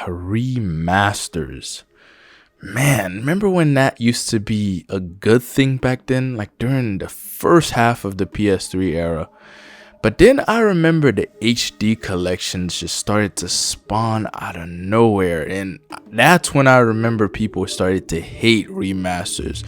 Remasters. Man, remember when that used to be a good thing back then? Like during the first half of the PS3 era. But then I remember the HD collections just started to spawn out of nowhere. And that's when I remember people started to hate remasters.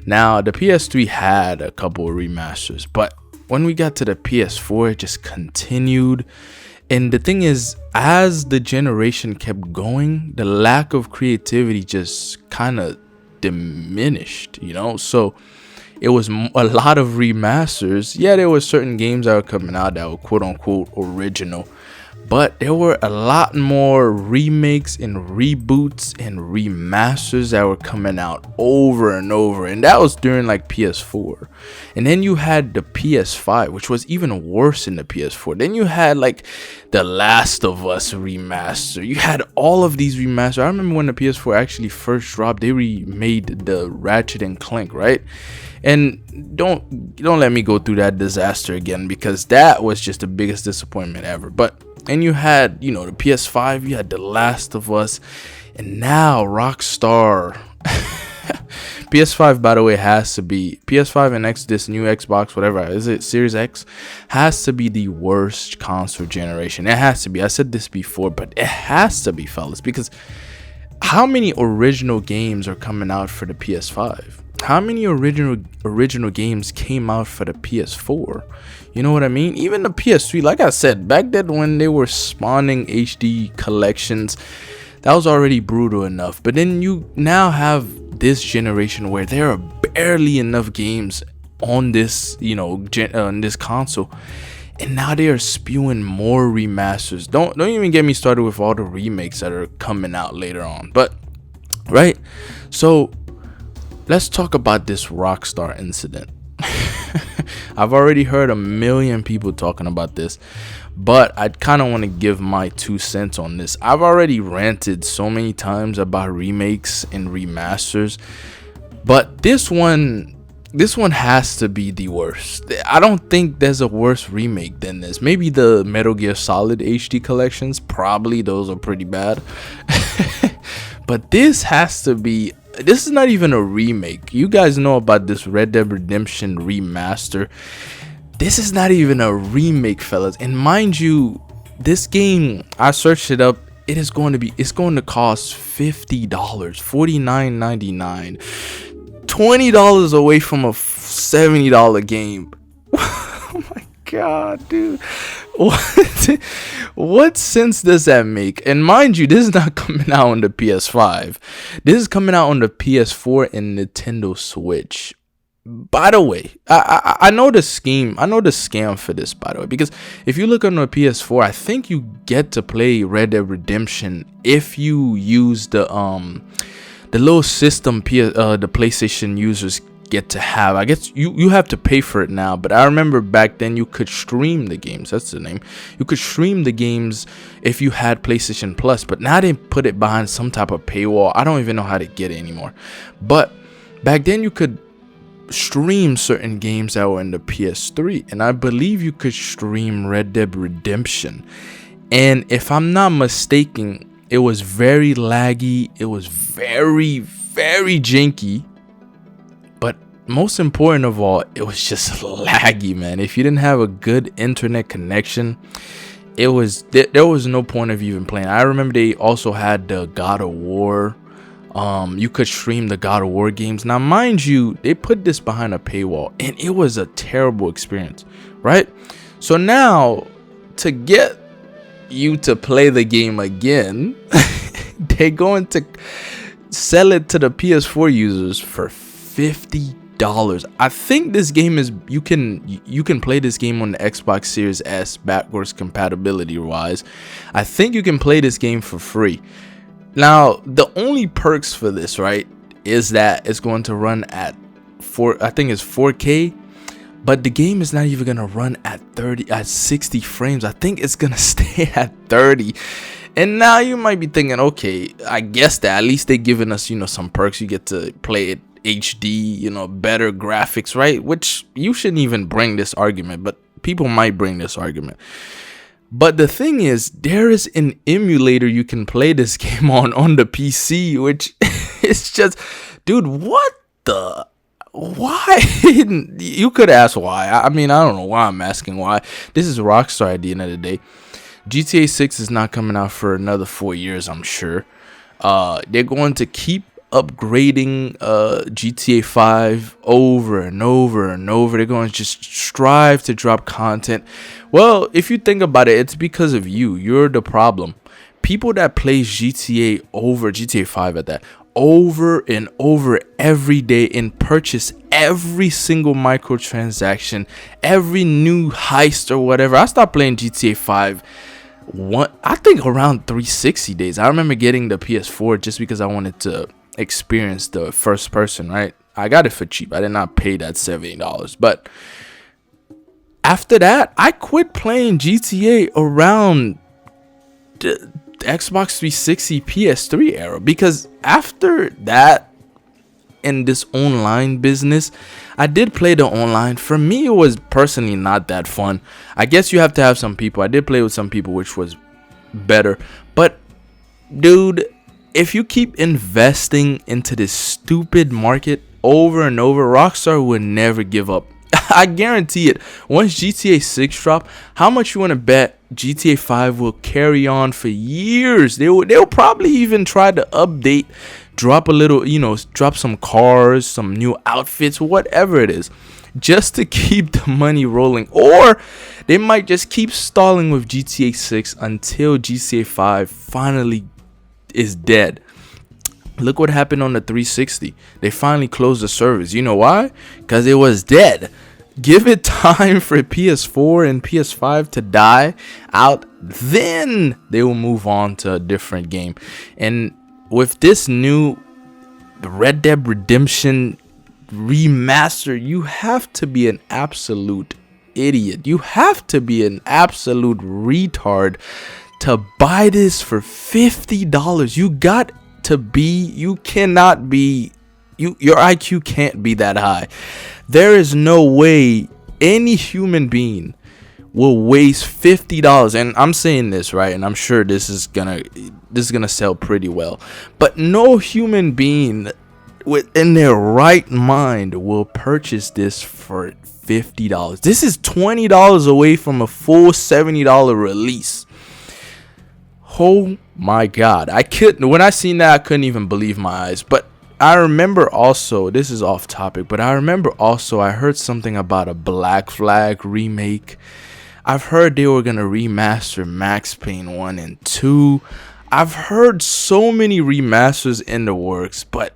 Now, the PS3 had a couple of remasters, but when we got to the PS4, it just continued. And the thing is, as the generation kept going, the lack of creativity just kind of diminished, So it was a lot of remasters. Yeah, there were certain games that were coming out that were quote unquote original, but there were a lot more remakes and reboots and remasters that were coming out over and over. And that was during like PS4. And then you had the PS5, which was even worse than the PS4. Then you had like the Last of Us remaster. You had all of these remasters. I remember when the PS4 actually first dropped, they remade the Ratchet and Clank, right? And don't let me go through that disaster again, because that was just the biggest disappointment ever. And you had, the PS5, you had The Last of Us, and now Rockstar. PS5, by the way, has to be PS5 and this new Xbox, whatever is it, Series X, has to be the worst console generation. It has to be. I said this before, but it has to be, fellas, because how many original games are coming out for the PS5? How many original games came out for the PS4? You know what I mean? Even the PS3, like I said, back then when they were spawning HD collections, that was already brutal enough. But then you now have this generation where there are barely enough games on this, on this console. And now they are spewing more remasters. Don't even get me started with all the remakes that are coming out later on. But, right? So, let's talk about this Rockstar incident. I've already heard a million people talking about this, but I kind of want to give my 2 cents on this. I've already ranted so many times about remakes and remasters, but this one has to be the worst. I don't think there's a worse remake than this. Maybe the Metal Gear Solid HD collections, probably those are pretty bad. But this has to be. This is not even a remake. You guys know about this Red Dead Redemption remaster. This is not even a remake, fellas. And mind you, this game, I searched it up. It's going to cost $50, $49.99, $20 away from a $70 game. Oh my god, dude. What sense does that make? And mind you, this is not coming out on the PS5. This is coming out on the PS4 and Nintendo Switch. By the way, I know the scheme. I know the scam for this, by the way, because if you look on the PS4, I think you get to play Red Dead Redemption if you use the little system the PlayStation users get to have. I guess you have to pay for it now, but I remember back then you could stream the games. That's the name. You could stream the games if you had PlayStation Plus, but now they put it behind some type of paywall. I don't even know how to get it anymore. But back then you could stream certain games that were in the PS3, and I believe you could stream Red Dead Redemption. And if I'm not mistaken, it was very laggy. It was very, very janky. But most important of all, it was just laggy, man. If you didn't have a good internet connection, there was no point of even playing. I remember they also had the God of War. You could stream the God of War games. Now, mind you, they put this behind a paywall, and it was a terrible experience, right? So now, to get you to play the game again, they're going to sell it to the PS4 users for $50. I think this game is you can play this game on the Xbox Series S backwards compatibility wise. I think you can play this game for free. Now, the only perks for this, right, is that it's going to run at 4K, but the game is not even going to run at 60 frames. I think it's going to stay at 30. And now you might be thinking, okay, I guess that at least they're giving us, some perks. You get to play it HD, better graphics, right? Which you shouldn't even bring this argument, but people might bring this argument. But the thing is, there is an emulator you can play this game on the PC, which is just, dude, what the? Why? You could ask why. I mean, I don't know why I'm asking why. This is Rockstar at the end of the day. GTA 6 is not coming out for another 4 years, I'm sure. They're going to keep upgrading GTA 5 over and over and over. They're going to just strive to drop content. Well, if you think about it, it's because of you. You're the problem. People that play GTA 5 at that, over and over every day, and purchase every single microtransaction, every new heist or whatever. I stopped playing GTA 5 I think around 360 days. I remember getting the PS4 just because I wanted to experience the first person, right? I got it for cheap. I did not pay that $70. But after that, I quit playing GTA around the Xbox 360 PS3 era, because after that, in this online business, I did play the online. For me, it was personally not that fun. I guess you have to have some people. I did play with some people, which was better. But dude, if you keep investing into this stupid market over and over, Rockstar will never give up. I guarantee it. Once GTA 6 drop, how much you want to bet GTA 5 will carry on for years? They'll probably even try to update, drop a little, drop some cars, some new outfits, whatever it is, just to keep the money rolling. Or they might just keep stalling with GTA 6 until GTA 5 finally is dead. Look what happened on the 360. They finally closed the service. You know why? Because it was dead. Give it time for PS4 and PS5 to die out, then they will move on to a different game. And with this new Red Dead Redemption remaster, you have to be an absolute idiot. You have to be an absolute retard to buy this for $50. You cannot be, your IQ can't be that high. There is no way any human being will waste $50. And I'm saying this, right, and I'm sure this is gonna sell pretty well, but no human being within their right mind will purchase this for $50. This is $20 away from a full $70 release. Oh my god, when I seen that, I couldn't even believe my eyes. But I remember also, this is off topic, but I remember also I heard something about a Black Flag remake. I've heard they were gonna remaster Max Payne 1 and 2. I've heard so many remasters in the works, but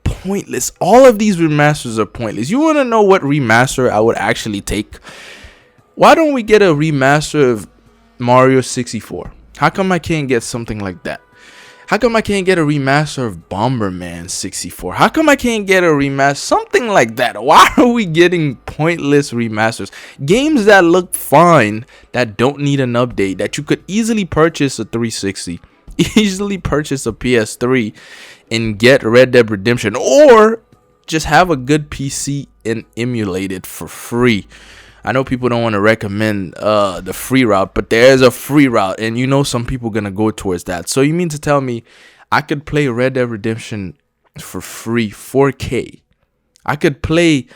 pointless. All of these remasters are pointless. You want to know what remaster I would actually take? Why don't we get a remaster of Mario 64? How come I can't get something like that? How come I can't get a remaster of Bomberman 64? How come I can't get a remaster? Something like that. Why are we getting pointless remasters? Games that look fine, that don't need an update, that you could easily purchase a 360, easily purchase a PS3, and get Red Dead Redemption, or just have a good PC and emulate it for free. I know people don't want to recommend the free route, but there's a free route, and some people gonna go towards that. So you mean to tell me I could play Red Dead Redemption for free, 4K? I could play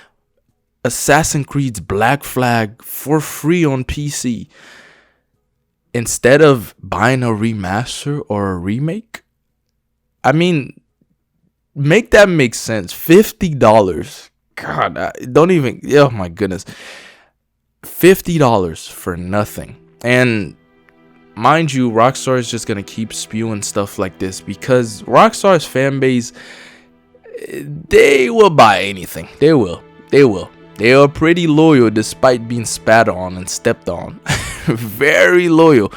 Assassin's Creed's Black Flag for free on PC instead of buying a remaster or a remake? I mean, make that make sense. $50. God, don't even. Oh my goodness. $50 for nothing. And mind you, Rockstar is just gonna keep spewing stuff like this because Rockstar's fan base, they will buy anything. They will. They are pretty loyal despite being spat on and stepped on. Very loyal.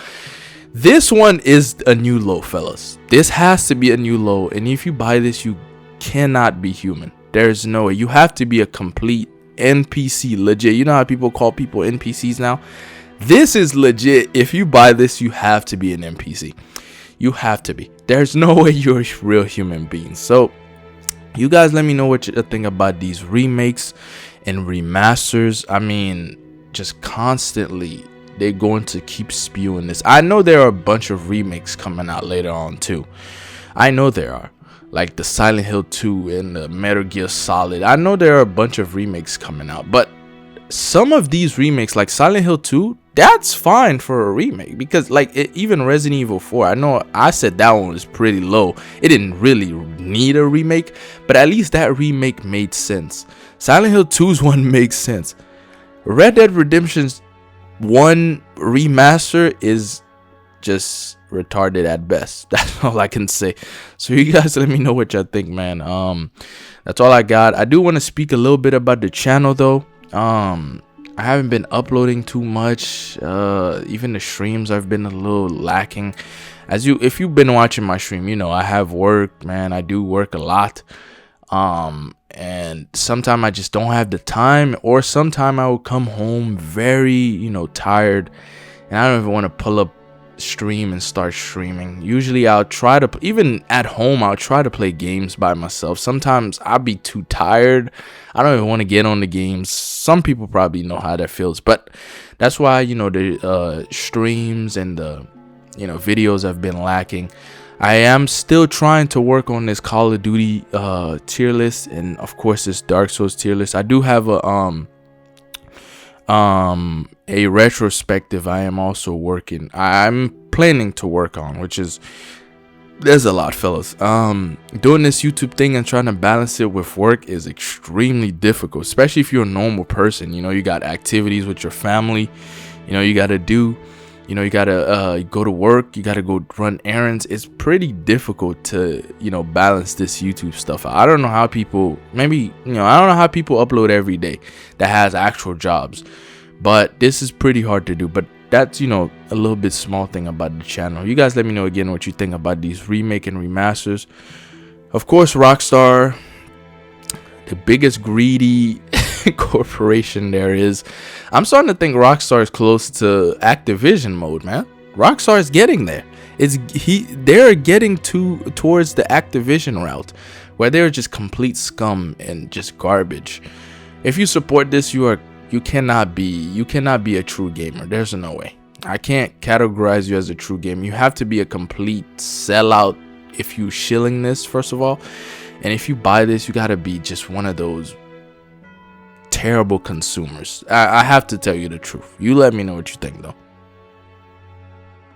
This one is a new low, fellas. This has to be a new low, and if you buy this, you cannot be human. There's no way. You have to be a complete NPC, legit. You know how people call people NPCs now? This is legit. If you buy this, you have to be an NPC. You have to be. There's no way you're a real human being. So you guys let me know what you think about these remakes and remasters. I mean, just constantly they're going to keep spewing this. I know there are a bunch of remakes coming out later on too. I know there are, like the Silent Hill 2 and the Metal Gear Solid. I know there are a bunch of remakes coming out, but some of these remakes, like Silent Hill 2, that's fine for a remake, because like even Resident Evil 4, I know I said that one was pretty low. It didn't really need a remake, but at least that remake made sense. Silent Hill 2's one makes sense. Red Dead Redemption's 1 remaster is just retarded at best. That's all I can say. So you guys let me know what y'all think, man. That's all I got. I do want to speak a little bit about the channel though. I haven't been uploading too much. Even the streams, I've been a little lacking. If you've been watching my stream, you know I have work, man. I do work a lot. And sometimes I just don't have the time, or sometimes I will come home very, tired, and I don't even want to pull up stream and start streaming. Usually I'll try to, even at home, I'll try to play games by myself. Sometimes I'll be too tired. I don't even want to get on the games. Some people probably know how that feels, but that's why, the streams and the, videos have been lacking. I am still trying to work on this Call of Duty tier list, and of course this Dark Souls tier list. I do have a retrospective I am also working. I'm planning to work on, which is, there's a lot, fellas. Doing this YouTube thing and trying to balance it with work is extremely difficult, especially if you're a normal person. You got activities with your family, you got to do. You gotta go to work, you gotta go run errands. It's pretty difficult to balance this YouTube stuff. I don't know how people, I don't know how people upload every day that has actual jobs, but this is pretty hard to do. But that's a little bit small thing about the channel. You guys let me know again what you think about these remake and remasters. Of course, Rockstar, the biggest greedy corporation there is. I'm starting to think Rockstar is close to Activision mode, man. Rockstar is getting there. They're getting towards the Activision route, where they're just complete scum and just garbage. If you support this, you cannot be a true gamer. There's no way. I can't categorize you as a true gamer. You have to be a complete sellout if you shilling this, first of all. And if you buy this, you gotta be just one of those terrible consumers. I have to tell you the truth. You let me know what you think though.